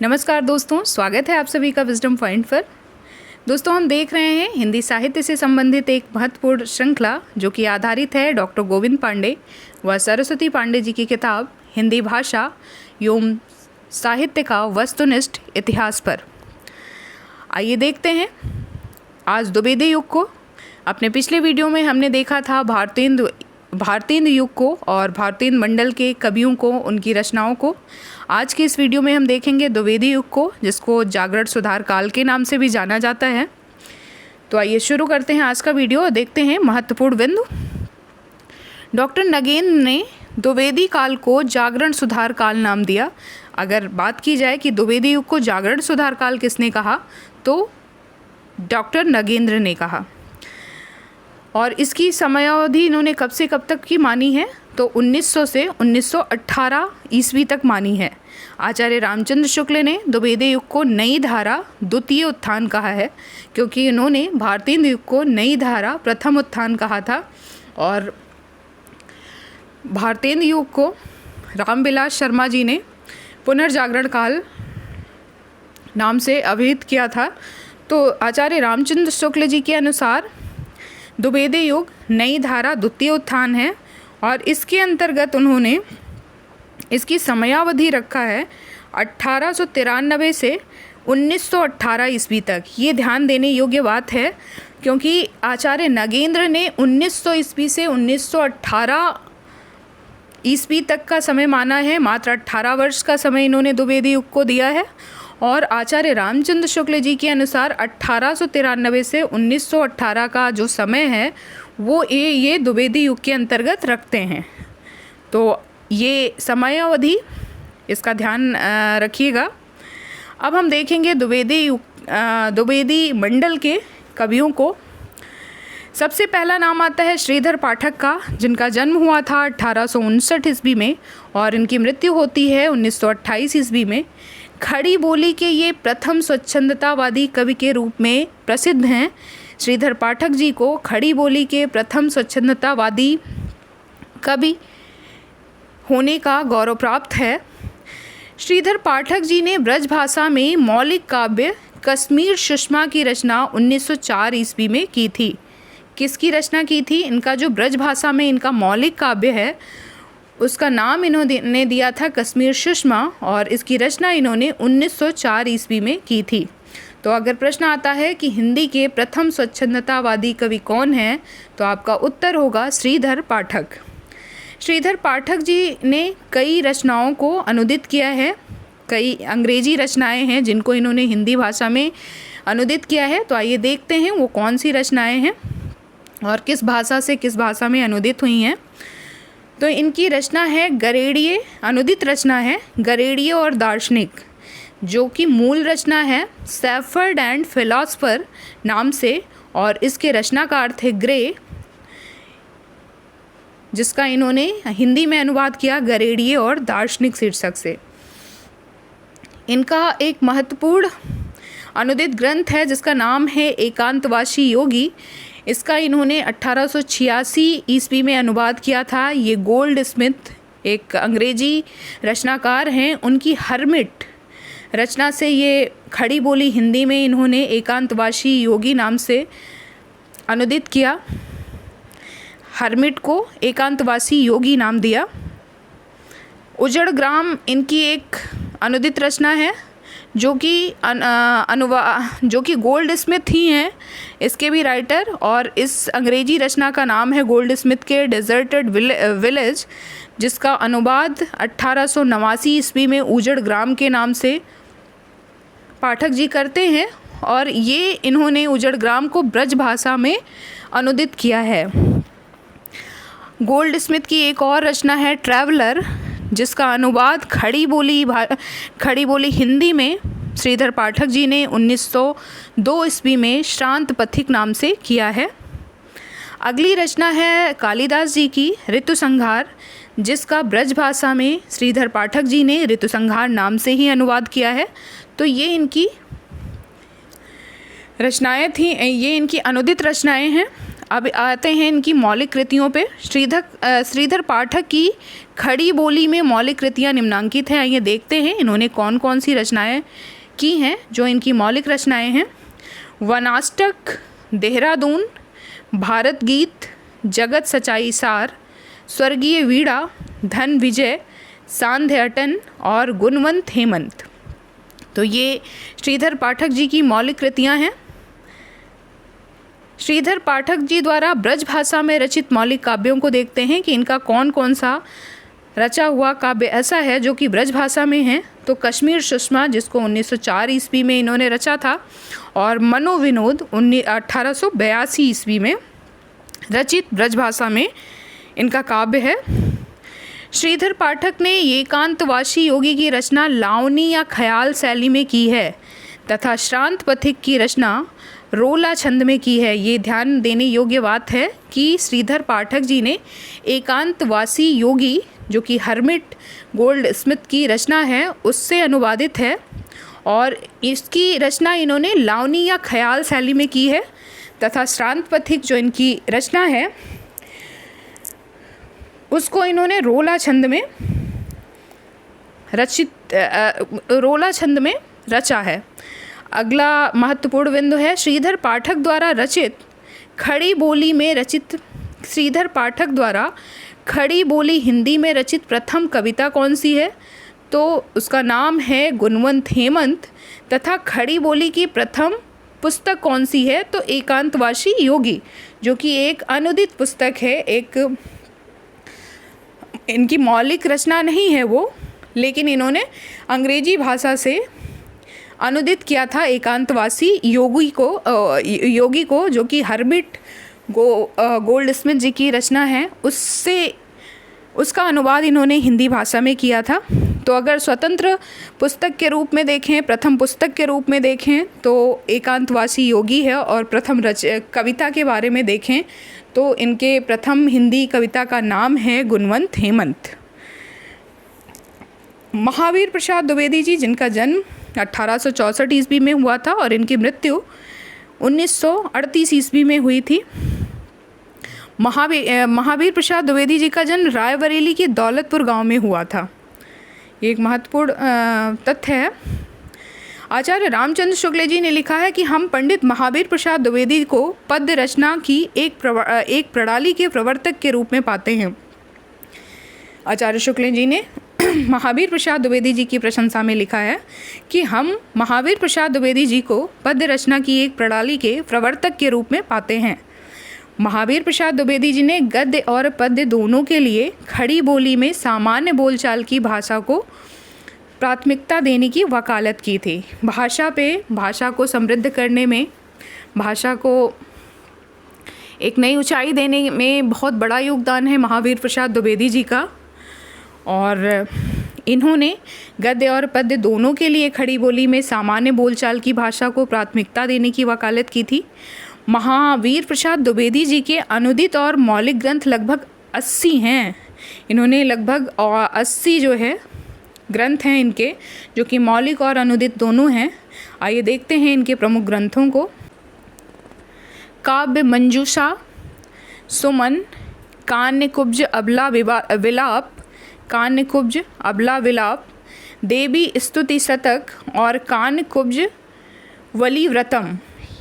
नमस्कार दोस्तों, स्वागत है आप सभी का विजडम पॉइंट पर। दोस्तों, हम देख रहे हैं हिंदी साहित्य से संबंधित एक महत्वपूर्ण श्रृंखला जो कि आधारित है डॉक्टर गोविंद पांडे व सरस्वती पांडे जी की किताब हिंदी भाषा एवं साहित्य का वस्तुनिष्ठ इतिहास पर। आइए देखते हैं आज द्विवेदी युग को। अपने पिछले वीडियो में हमने देखा था भारतेंदु युग को और भारतेंदु मंडल के कवियों को, उनकी रचनाओं को। आज की इस वीडियो में हम देखेंगे द्विवेदी युग को, जिसको जागरण सुधार काल के नाम से भी जाना जाता है। तो आइए शुरू करते हैं आज का वीडियो। देखते हैं महत्वपूर्ण बिंदु। डॉक्टर नगेंद्र ने द्विवेदी काल को जागरण सुधार काल नाम दिया। अगर बात की जाए कि द्विवेदी युग को जागरण सुधार काल किसने कहा, तो डॉक्टर नगेंद्र ने कहा। और इसकी समयावधि इन्होंने कब से कब तक की मानी है, तो 1900 से 1918 ईस्वी तक मानी है। आचार्य रामचंद्र शुक्ल ने द्विवेदी युग को नई धारा द्वितीय उत्थान कहा है, क्योंकि इन्होंने भारतेंदु युग को नई धारा प्रथम उत्थान कहा था और भारतेंदु युग को रामविलास शर्मा जी ने पुनर्जागरण काल नाम से अभिहित किया था। तो आचार्य रामचंद्र शुक्ल जी के अनुसार द्विवेदी युग नई धारा द्वितीय उत्थान है और इसके अंतर्गत उन्होंने इसकी समयावधि रखा है 1893 से 1918 ईस्वी तक। ये ध्यान देने योग्य बात है, क्योंकि आचार्य नगेंद्र ने 1900 ईस्वी से 1918 ईस्वी तक का समय माना है। मात्र 18 वर्ष का समय इन्होंने द्विवेदी युग को दिया है। और आचार्य रामचंद्र शुक्ल जी के अनुसार 1893 से 1918 का जो समय है वो ये द्विवेदी युग के अंतर्गत रखते हैं। तो ये समयावधि, इसका ध्यान रखिएगा। अब हम देखेंगे द्विवेदी मंडल के कवियों को। सबसे पहला नाम आता है श्रीधर पाठक का, जिनका जन्म हुआ था 1859 ईस्वी में और इनकी मृत्यु होती है 1928 ईस्वी में। खड़ी बोली के ये प्रथम स्वच्छंदतावादी कवि के रूप में प्रसिद्ध हैं। श्रीधर पाठक जी को खड़ी बोली के प्रथम स्वच्छंदतावादी कवि होने का गौरव प्राप्त है। श्रीधर पाठक जी ने ब्रज भाषा में मौलिक काव्य कश्मीर सुषमा की रचना 1904 ईस्वी में की थी। किसकी रचना की थी? इनका जो ब्रज भाषा में इनका मौलिक काव्य है उसका नाम इन्होंने दिया था कश्मीर सुषमा और इसकी रचना इन्होंने 1904 ईस्वी में की थी। तो अगर प्रश्न आता है कि हिंदी के प्रथम स्वच्छंदतावादी कवि कौन हैं, तो आपका उत्तर होगा श्रीधर पाठक। श्रीधर पाठक जी ने कई रचनाओं को अनुदित किया है। कई अंग्रेजी रचनाएं हैं जिनको इन्होंने हिंदी भाषा में अनुदित किया है। तो आइए देखते हैं वो कौन सी रचनाएं हैं और किस भाषा से किस भाषा में अनुदित हुई हैं। तो इनकी रचना है गरेड़िए, अनुदित रचना है गरेड़िए और दार्शनिक, जो कि मूल रचना है सैफर्ड एंड फिलॉसफर नाम से, और इसके रचनाकार थे ग्रे, जिसका इन्होंने हिंदी में अनुवाद किया गरेड़िए और दार्शनिक शीर्षक से। इनका एक महत्वपूर्ण अनुदित ग्रंथ है जिसका नाम है एकांतवासी योगी। इसका इन्होंने 1886 ईस्वी में अनुवाद किया था। ये गोल्ड स्मिथ एक अंग्रेजी रचनाकार हैं। उनकी हर्मिट रचना से ये खड़ी बोली हिंदी में इन्होंने एकांतवासी योगी नाम से अनुदित किया। हर्मिट को एकांतवासी योगी नाम दिया। उजड़ ग्राम इनकी एक अनुदित रचना है जो कि गोल्ड स्मिथ ही हैं, इसके भी राइटर, और इस अंग्रेजी रचना का नाम है गोल्ड स्मिथ के डेजर्टेड विलेज, जिसका अनुवाद 1889 ईस्वी में उजड़ ग्राम के नाम से पाठक जी करते हैं और ये इन्होंने उजड़ ग्राम को ब्रज भाषा में अनुदित किया है। गोल्ड स्मिथ की एक और रचना है ट्रैवलर, जिसका अनुवाद खड़ी बोली हिंदी में श्रीधर पाठक जी ने 1902 ईस्वी में श्रांत पथिक नाम से किया है। अगली रचना है कालिदास जी की ऋतु संहार, जिसका ब्रज भाषा में श्रीधर पाठक जी ने ऋतु संहार नाम से ही अनुवाद किया है। तो ये इनकी रचनाएं थी, ये इनकी अनुदित रचनाएं हैं। अब आते हैं इनकी मौलिक कृतियों पे। श्रीधर पाठक की खड़ी बोली में मौलिक कृतियाँ निम्नांकित हैं। आइए देखते हैं इन्होंने कौन कौन सी रचनाएं की हैं जो इनकी मौलिक रचनाएं हैं। वनाष्टक, देहरादून, भारत गीत, जगत सच्चाई सार, स्वर्गीय वीणा, धन विजय, सांध्य अटन और गुणवंत हेमंत। तो ये श्रीधर पाठक जी की मौलिक कृतियाँ हैं। श्रीधर पाठक जी द्वारा ब्रज भाषा में रचित मौलिक काव्यों को देखते हैं कि इनका कौन कौन सा रचा हुआ काव्य ऐसा है जो कि ब्रज भाषा में है। तो कश्मीर सुषमा, जिसको 1904 ईस्वी में इन्होंने रचा था, और मनोविनोद 1882 ईस्वी में रचित ब्रज भाषा में इनका काव्य है। श्रीधर पाठक ने एकांतवासी योगी की रचना लावनी या ख्याल शैली में की है तथा श्रांत पथिक की रचना रोला छंद में की है। ये ध्यान देने योग्य बात है कि श्रीधर पाठक जी ने एकांतवासी योगी, जो कि हर्मिट गोल्ड स्मिथ की रचना है, उससे अनुवादित है और इसकी रचना इन्होंने लावनी या ख्याल शैली में की है तथा श्रांत पथिक जो इनकी रचना है उसको इन्होंने रोला छंद में रचा है। अगला महत्वपूर्ण बिंदु है श्रीधर पाठक द्वारा खड़ी बोली हिंदी में रचित प्रथम कविता कौन सी है? तो उसका नाम है गुणवंत हेमंत। तथा खड़ी बोली की प्रथम पुस्तक कौन सी है? तो एकांतवासी योगी, जो कि एक अनुदित पुस्तक है। एक इनकी मौलिक रचना नहीं है वो, लेकिन इन्होंने अंग्रेजी भाषा से अनुदित किया था एकांतवासी योगी को, जो कि हर्मिट गोल्ड स्मिथ जी की रचना है, उसका अनुवाद इन्होंने हिंदी भाषा में किया था। तो अगर स्वतंत्र पुस्तक के रूप में देखें, प्रथम पुस्तक के रूप में देखें तो एकांतवासी योगी है, और प्रथम कविता के बारे में देखें तो इनके प्रथम हिंदी कविता का नाम है गुणवंत हेमंत। महावीर प्रसाद द्विवेदी जी, जिनका जन्म 1864 ईस्वी में हुआ था और इनकी मृत्यु 1938 ईस्वी में हुई थी। महावीर प्रसाद द्विवेदी जी का जन्म रायबरेली के दौलतपुर गांव में हुआ था। ये एक महत्वपूर्ण तथ्य है। आचार्य रामचंद्र शुक्ल जी ने लिखा है कि हम पंडित महावीर प्रसाद द्विवेदी को पद्य रचना की एक प्रणाली के प्रवर्तक के रूप में पाते हैं। आचार्य शुक्ल जी ने महावीर प्रसाद द्विवेदी जी की प्रशंसा में लिखा है कि हम महावीर प्रसाद द्विवेदी जी को पद्य रचना की एक प्रणाली के प्रवर्तक के रूप में पाते हैं। महावीर प्रसाद द्विवेदी जी ने गद्य और पद्य दोनों के लिए खड़ी बोली में सामान्य बोलचाल की भाषा को प्राथमिकता देने की वकालत की थी। भाषा को समृद्ध करने में, भाषा को एक नई ऊंचाई देने में बहुत बड़ा योगदान है महावीर प्रसाद द्विवेदी जी का। और इन्होंने गद्य और पद्य दोनों के लिए खड़ी बोली में सामान्य बोलचाल की भाषा को प्राथमिकता देने की वकालत की थी। महावीर प्रसाद द्विवेदी जी के अनुदित और मौलिक ग्रंथ लगभग 80 हैं। इन्होंने लगभग 80 जो है ग्रंथ हैं इनके, जो कि मौलिक और अनुदित दोनों हैं। आइए देखते हैं इनके प्रमुख ग्रंथों को। काव्य मंजूषा, सुमन, कान्यकुब्ज अबला विलाप, देवी स्तुति शतक और कान्यकुब्ज वलिव्रतम,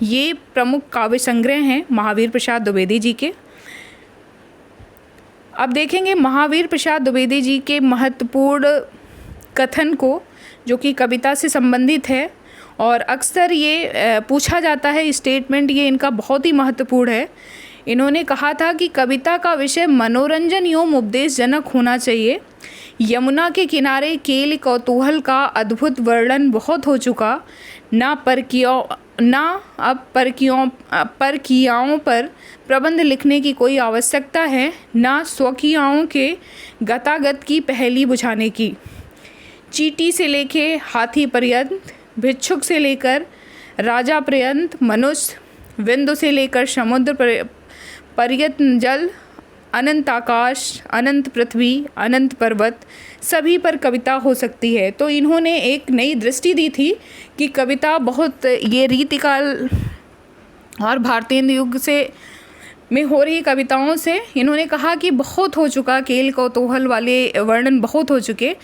ये प्रमुख काव्य संग्रह हैं महावीर प्रसाद द्विवेदी जी के। अब देखेंगे महावीर प्रसाद द्विवेदी जी के महत्वपूर्ण कथन को, जो कि कविता से संबंधित है और अक्सर ये पूछा जाता है। स्टेटमेंट ये इनका बहुत ही महत्वपूर्ण है। इन्होंने कहा था कि कविता का विषय मनोरंजन एवं उपदेशजनक होना चाहिए। यमुना के किनारे केल कौतूहल का अद्भुत वर्णन बहुत हो चुका, ना अब परकियाओं पर प्रबंध लिखने की कोई आवश्यकता है, ना स्वकीयाओं के गतागत की पहेली बुझाने की। चींटी से लेके हाथी पर्यंत, भिक्षुक से लेकर राजा पर्यंत, मनुष्य बिंदु से लेकर समुद्र पर्यंत, जल, अनंत आकाश, अनंत पृथ्वी, अनंत पर्वत, सभी पर कविता हो सकती है। तो इन्होंने एक नई दृष्टि दी थी कि कविता बहुत, ये रीतिकाल और भारतीय युग से में हो रही कविताओं से इन्होंने कहा कि बहुत हो चुका, केल कौतूहल वाले वर्णन बहुत हो चुके,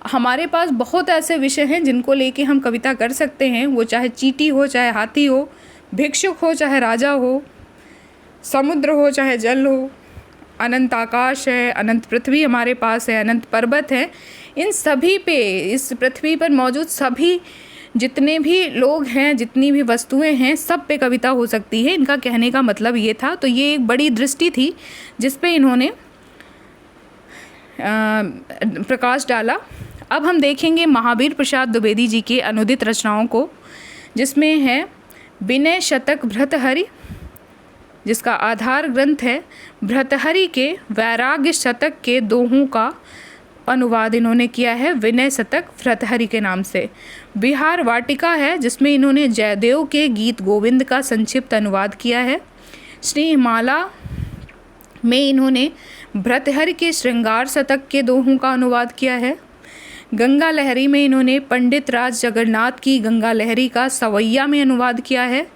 हमारे पास बहुत ऐसे विषय हैं जिनको लेके हम कविता कर सकते हैं, वो चाहे चींटी हो, चाहे हाथी हो, भिक्षुक हो, चाहे राजा हो, समुद्र हो, चाहे जल हो, अनंत आकाश है, अनंत पृथ्वी हमारे पास है, अनंत पर्वत है। इन सभी पे, इस पृथ्वी पर मौजूद सभी जितने भी लोग हैं, जितनी भी वस्तुएं हैं, सब पे कविता हो सकती है। इनका कहने का मतलब ये था। तो ये एक बड़ी दृष्टि थी जिस पे इन्होंने प्रकाश डाला। अब हम देखेंगे महावीर प्रसाद द्विवेदी जी के अनुदित रचनाओं को, जिसमें है विनय शतक भर्तृहरि, जिसका आधार ग्रंथ है भर्तृहरि के वैराग्य शतक के दोहों का अनुवाद इन्होंने किया है विनय शतक भर्तृहरि के नाम से। बिहार वाटिका है, जिसमें इन्होंने जयदेव के गीत गोविंद का संक्षिप्त अनुवाद किया है। श्रीमाला में इन्होंने भर्तृहरि के श्रृंगार शतक के दोहों का अनुवाद किया है। गंगा लहरी में इन्होंने पंडित राज जगन्नाथ की गंगा लहरी का सवैया में अनुवाद किया है।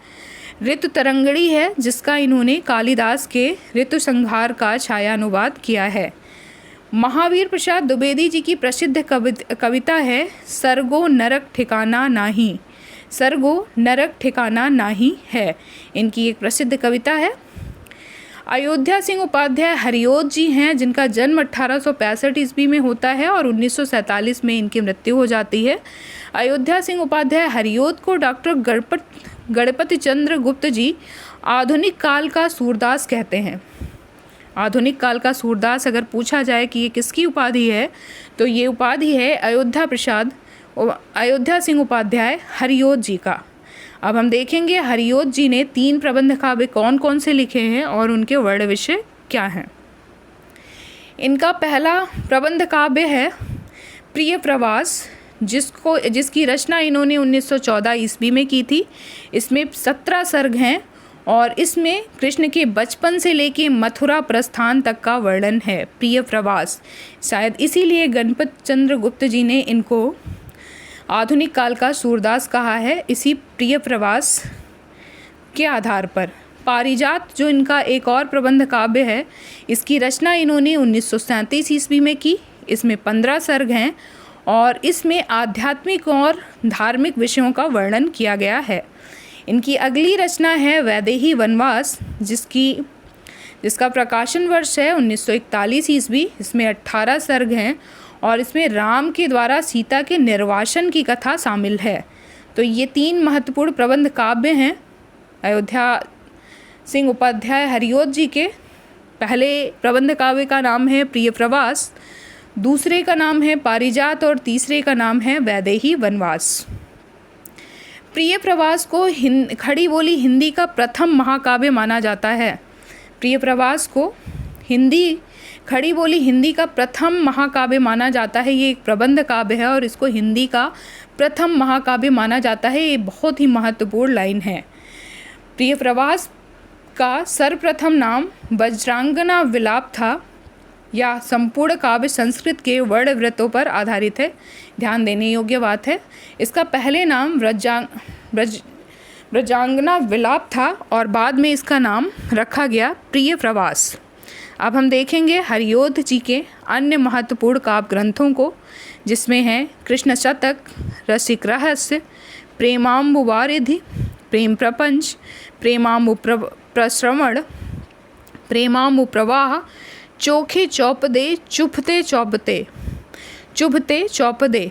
ऋतु तरंगड़ी है, जिसका इन्होंने कालिदास के ऋतु संहार का छाया अनुवाद किया है। महावीर प्रसाद द्विवेदी जी की प्रसिद्ध कविता है सर्गो नरक ठिकाना नाही, सर्गो नरक ठिकाना नाही है, इनकी एक प्रसिद्ध कविता है। अयोध्या सिंह उपाध्याय हरिओद जी हैं, जिनका जन्म 1865 ईस्वी में होता है और 1947 में इनकी मृत्यु हो जाती है। अयोध्या सिंह उपाध्याय हरिओद को डॉक्टर गणपति चंद्र गुप्त जी आधुनिक काल का सूरदास कहते हैं। आधुनिक काल का सूरदास अगर पूछा जाए कि ये किसकी उपाधि है, तो ये उपाधि है अयोध्या सिंह उपाध्याय हरिओद जी का। अब हम देखेंगे हरिओद जी ने 3 प्रबंध काव्य कौन कौन से लिखे हैं और उनके वर्ण विषय क्या हैं। इनका पहला प्रबंध काव्य है प्रिय प्रवास, जिसकी रचना इन्होंने 1914 ईस्वी में की थी। इसमें 17 सर्ग हैं और इसमें कृष्ण के बचपन से लेके मथुरा प्रस्थान तक का वर्णन है। प्रिय प्रवास, शायद इसीलिए गणपति चंद्र गुप्त जी ने इनको आधुनिक काल का सूरदास कहा है, इसी प्रिय प्रवास के आधार पर। पारिजात जो इनका एक और प्रबंध काव्य है, इसकी रचना इन्होंने 1937 ईस्वी में की। इसमें 15 सर्ग हैं और इसमें आध्यात्मिक और धार्मिक विषयों का वर्णन किया गया है। इनकी अगली रचना है वैदेही वनवास, जिसका प्रकाशन वर्ष है 1941 ईस्वी। इसमें 18 सर्ग हैं और इसमें राम के द्वारा सीता के निर्वासन की कथा शामिल है। तो ये 3 महत्वपूर्ण प्रबंध काव्य हैं अयोध्या सिंह उपाध्याय हरिओद जी के। पहले प्रबंध काव्य का नाम है प्रिय प्रवास, दूसरे का नाम है पारिजात और तीसरे का नाम है वैदेही वनवास। प्रिय प्रवास को खड़ी बोली हिंदी का प्रथम महाकाव्य माना जाता है। प्रिय प्रवास को खड़ी बोली हिंदी का प्रथम महाकाव्य माना जाता है। ये एक प्रबंध काव्य है और इसको हिंदी का प्रथम महाकाव्य माना जाता है। ये बहुत ही महत्वपूर्ण लाइन है। प्रिय प्रवास का सर्वप्रथम नाम वज्रांगना विलाप था। या संपूर्ण काव्य संस्कृत के वर्णवृत्तों पर आधारित है, ध्यान देने योग्य बात है। इसका पहले नाम व्रजांगना विलाप था और बाद में इसका नाम रखा गया प्रिय प्रवास। अब हम देखेंगे हरिओद जी के अन्य महत्वपूर्ण काव्य ग्रंथों को, जिसमें हैं कृष्ण शतक, रसिक रहस्य, प्रेमाम्बु वारिधि, प्रेम प्रपंच, प्रेमाम्बु प्रश्रवण, प्रेमाम्बु प्रवाह, चोखे चौपदे, चुभते चौपदे,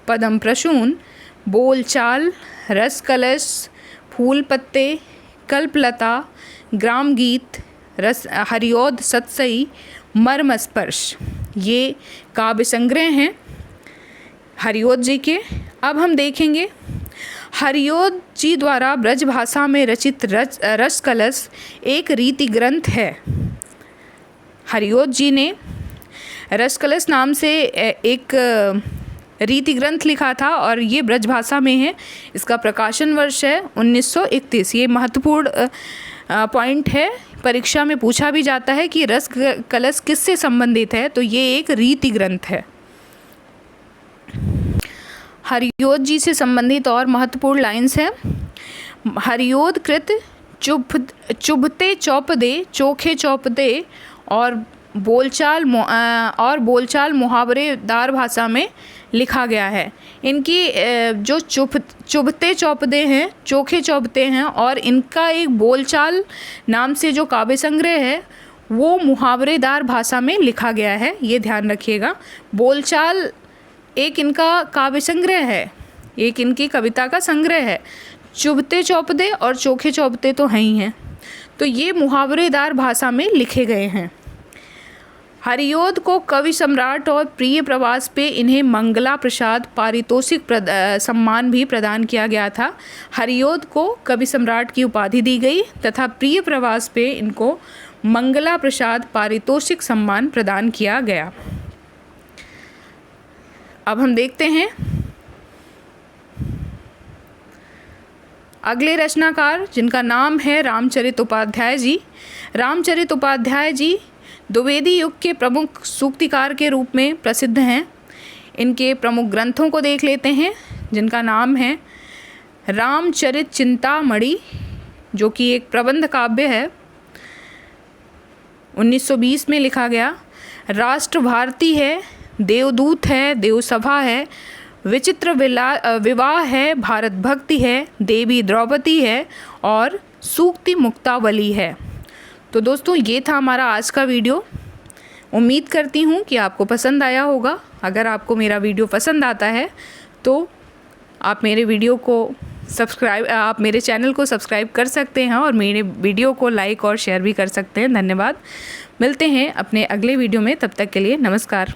पदम प्रसून, बोलचाल, रस कलश, फूल पत्ते, कल्पलता, ग्राम गीत, हरिओद सतसई, मर्म स्पर्श। ये काव्य संग्रह हैं हरिओद जी के। अब हम देखेंगे हरिओद जी द्वारा ब्रज भाषा में रचित रस कलश एक रीति ग्रंथ है। हरिओद जी ने रस कलश नाम से एक रीति ग्रंथ लिखा था और ये ब्रज भाषा में है। इसका प्रकाशन वर्ष है 1931। ये महत्वपूर्ण पॉइंट है, परीक्षा में पूछा भी जाता है कि रस कलश किससे संबंधित है, तो ये एक रीति ग्रंथ है। हरिओद जी से संबंधित और महत्वपूर्ण लाइन्स हैं। हरिओद कृत चुभते चौपदे, चोखे चौपदे और बोलचाल मुहावरेदार भाषा में लिखा गया है। इनकी जो चुभते चौपदे हैं, चोखे चौपते हैं और इनका एक बोलचाल नाम से जो काव्य संग्रह है वो मुहावरेदार भाषा में लिखा गया है, ये ध्यान रखिएगा। बोलचाल एक इनका काव्य संग्रह है, एक इनकी कविता का संग्रह है। चुभते चौपदे और चोखे चौपते तो हैं ही हैं, तो ये मुहावरेदार भाषा में लिखे गए हैं। हरिऔध को कवि सम्राट और प्रिय प्रवास पे इन्हें मंगला प्रसाद पारितोषिक सम्मान भी प्रदान किया गया था। हरिऔध को कवि सम्राट की उपाधि दी गई तथा प्रिय प्रवास पे इनको मंगला प्रसाद पारितोषिक सम्मान प्रदान किया गया। अब हम देखते हैं अगले रचनाकार, जिनका नाम है रामचरित उपाध्याय जी। रामचरित उपाध्याय जी द्विवेदी युग के प्रमुख सूक्तिकार के रूप में प्रसिद्ध हैं। इनके प्रमुख ग्रंथों को देख लेते हैं, जिनका नाम है रामचरित चिंतामणि, जो कि एक प्रबंध काव्य है, 1920 में लिखा गया। राष्ट्र भारती है, देवदूत है, देवसभा है, विचित्र विवाह है, भारत भक्ति है, देवी द्रौपदी है और सूक्ति मुक्तावली है। तो दोस्तों ये था हमारा आज का वीडियो। उम्मीद करती हूँ कि आपको पसंद आया होगा। अगर आपको मेरा वीडियो पसंद आता है तो आप मेरे चैनल को सब्सक्राइब कर सकते हैं और मेरे वीडियो को लाइक और शेयर भी कर सकते हैं। धन्यवाद। मिलते हैं अपने अगले वीडियो में, तब तक के लिए नमस्कार।